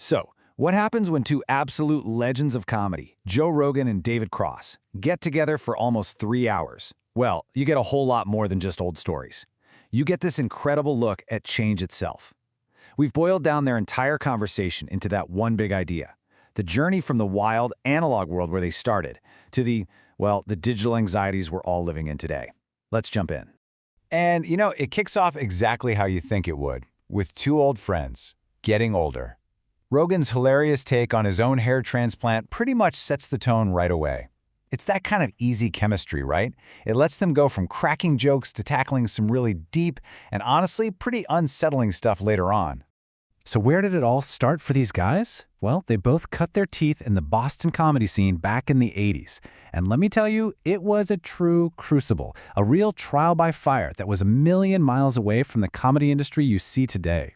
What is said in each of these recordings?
So, what happens when two absolute legends of comedy, Joe Rogan and David Cross, get together for almost 3 hours? Well, you get a whole lot more than just old stories. You get this incredible look at change itself. We've boiled down their entire conversation into that one big idea. The journey from the wild, analog world where they started to the digital anxieties we're all living in today. Let's jump in. And, it kicks off exactly how you think it would, with two old friends, getting older. Rogan's hilarious take on his own hair transplant pretty much sets the tone right away. It's that kind of easy chemistry, right? It lets them go from cracking jokes to tackling some really deep and honestly pretty unsettling stuff later on. So where did it all start for these guys? Well, they both cut their teeth in the Boston comedy scene back in the 80s. And let me tell you, it was a true crucible, a real trial by fire that was a million miles away from the comedy industry you see today.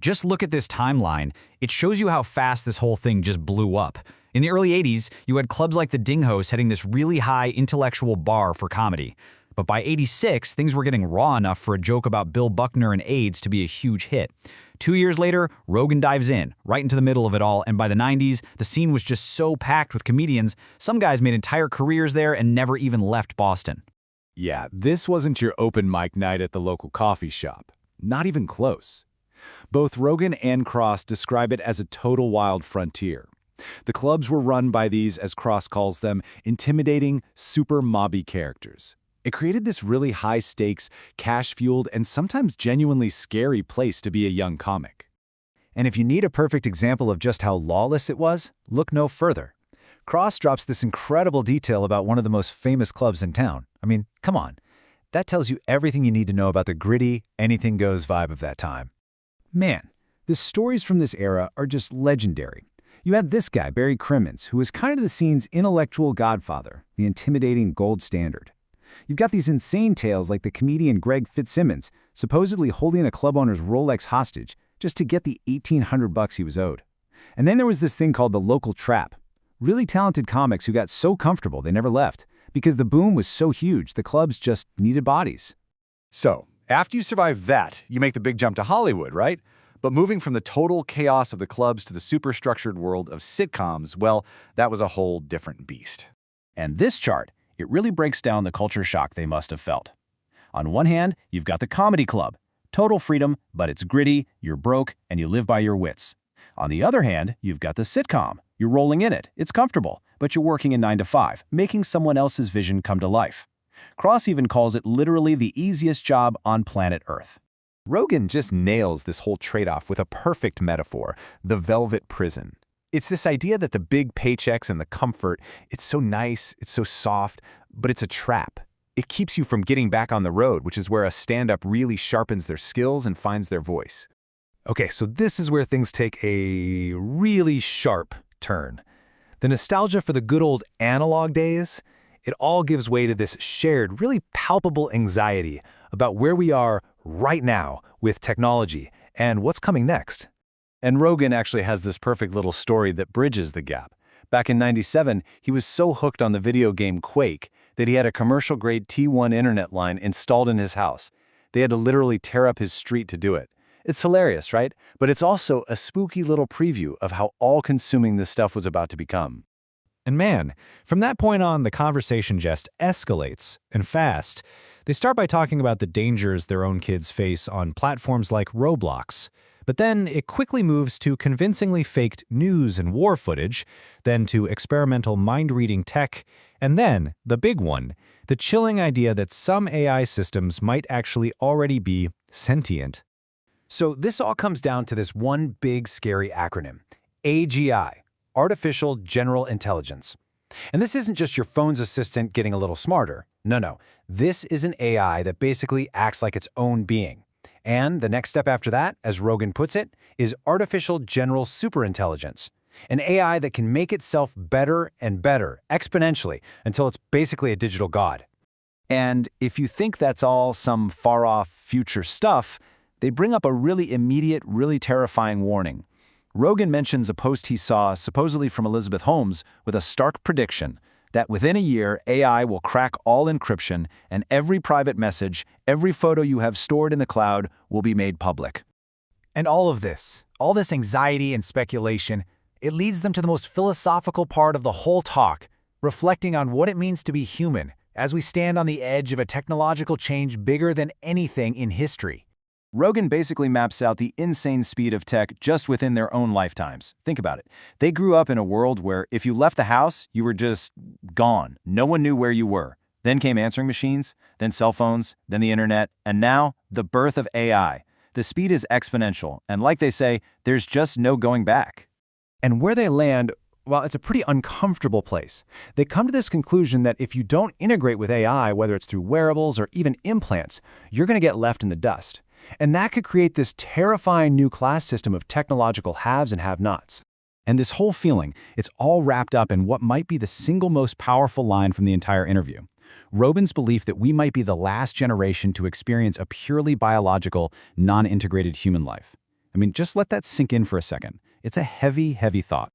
Just look at this timeline. It shows you how fast this whole thing just blew up. In the early 80s, you had clubs like the Dingo setting this really high intellectual bar for comedy. But by 86, things were getting raw enough for a joke about Bill Buckner and AIDS to be a huge hit. 2 years later, Rogan dives in, right into the middle of it all, and by the 90s, the scene was just so packed with comedians, some guys made entire careers there and never even left Boston. Yeah, this wasn't your open mic night at the local coffee shop. Not even close. Both Rogan and Cross describe it as a total wild frontier. The clubs were run by these, as Cross calls them, intimidating, super mobby characters. It created this really high-stakes, cash-fueled, and sometimes genuinely scary place to be a young comic. And if you need a perfect example of just how lawless it was, look no further. Cross drops this incredible detail about one of the most famous clubs in town. I mean, come on. That tells you everything you need to know about the gritty, anything-goes vibe of that time. Man, the stories from this era are just legendary. You had this guy, Barry Crimmins, who was kind of the scene's intellectual godfather, the intimidating gold standard. You've got these insane tales like the comedian Greg Fitzsimmons, supposedly holding a club owner's Rolex hostage just to get the $1,800 he was owed. And then there was this thing called the local trap. Really talented comics who got so comfortable they never left, because the boom was so huge the clubs just needed bodies. So, after you survive that, you make the big jump to Hollywood, right? But moving from the total chaos of the clubs to the super-structured world of sitcoms, well, that was a whole different beast. And this chart, it really breaks down the culture shock they must have felt. On one hand, you've got the comedy club. Total freedom, but it's gritty, you're broke, and you live by your wits. On the other hand, you've got the sitcom. You're rolling in it, it's comfortable, but you're working in 9 to 5, making someone else's vision come to life. Cross even calls it literally the easiest job on planet Earth. Rogan just nails this whole trade-off with a perfect metaphor, the velvet prison. It's this idea that the big paychecks and the comfort, it's so nice, it's so soft, but it's a trap. It keeps you from getting back on the road, which is where a stand-up really sharpens their skills and finds their voice. Okay, so this is where things take a really sharp turn. The nostalgia for the good old analog days, it all gives way to this shared, really palpable anxiety about where we are right now with technology and what's coming next. And Rogan actually has this perfect little story that bridges the gap. Back in '97, he was so hooked on the video game Quake that he had a commercial-grade T1 internet line installed in his house. They had to literally tear up his street to do it. It's hilarious, right? But it's also a spooky little preview of how all-consuming this stuff was about to become. And man, from that point on, the conversation just escalates, and fast. They start by talking about the dangers their own kids face on platforms like Roblox. But then it quickly moves to convincingly faked news and war footage, then to experimental mind-reading tech, and then, the big one, the chilling idea that some AI systems might actually already be sentient. So this all comes down to this one big scary acronym, AGI, Artificial General Intelligence. And this isn't just your phone's assistant getting a little smarter. No. This is an AI that basically acts like its own being. And the next step after that, as Rogan puts it, is Artificial General Superintelligence, an AI that can make itself better and better, exponentially, until it's basically a digital god. And if you think that's all some far-off future stuff, they bring up a really immediate, really terrifying warning. Rogan mentions a post he saw, supposedly from Elizabeth Holmes, with a stark prediction that within a year, AI will crack all encryption and every private message, every photo you have stored in the cloud will be made public. And all this anxiety and speculation, it leads them to the most philosophical part of the whole talk, reflecting on what it means to be human as we stand on the edge of a technological change bigger than anything in history. Rogan basically maps out the insane speed of tech just within their own lifetimes. Think about it. They grew up in a world where if you left the house, you were just gone. No one knew where you were. Then came answering machines, then cell phones, then the internet, and now the birth of AI. The speed is exponential, and like they say, there's just no going back. And where they land, well, it's a pretty uncomfortable place. They come to this conclusion that if you don't integrate with AI, whether it's through wearables or even implants, you're going to get left in the dust. And that could create this terrifying new class system of technological haves and have-nots. And this whole feeling, it's all wrapped up in what might be the single most powerful line from the entire interview. Rogan's belief that we might be the last generation to experience a purely biological, non-integrated human life. I mean, just let that sink in for a second. It's a heavy, heavy thought.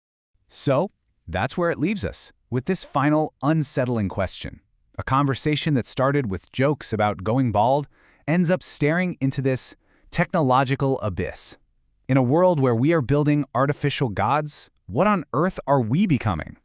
So, that's where it leaves us, with this final, unsettling question. A conversation that started with jokes about going bald ends up staring into this technological abyss. In a world where we are building artificial gods, what on earth are we becoming?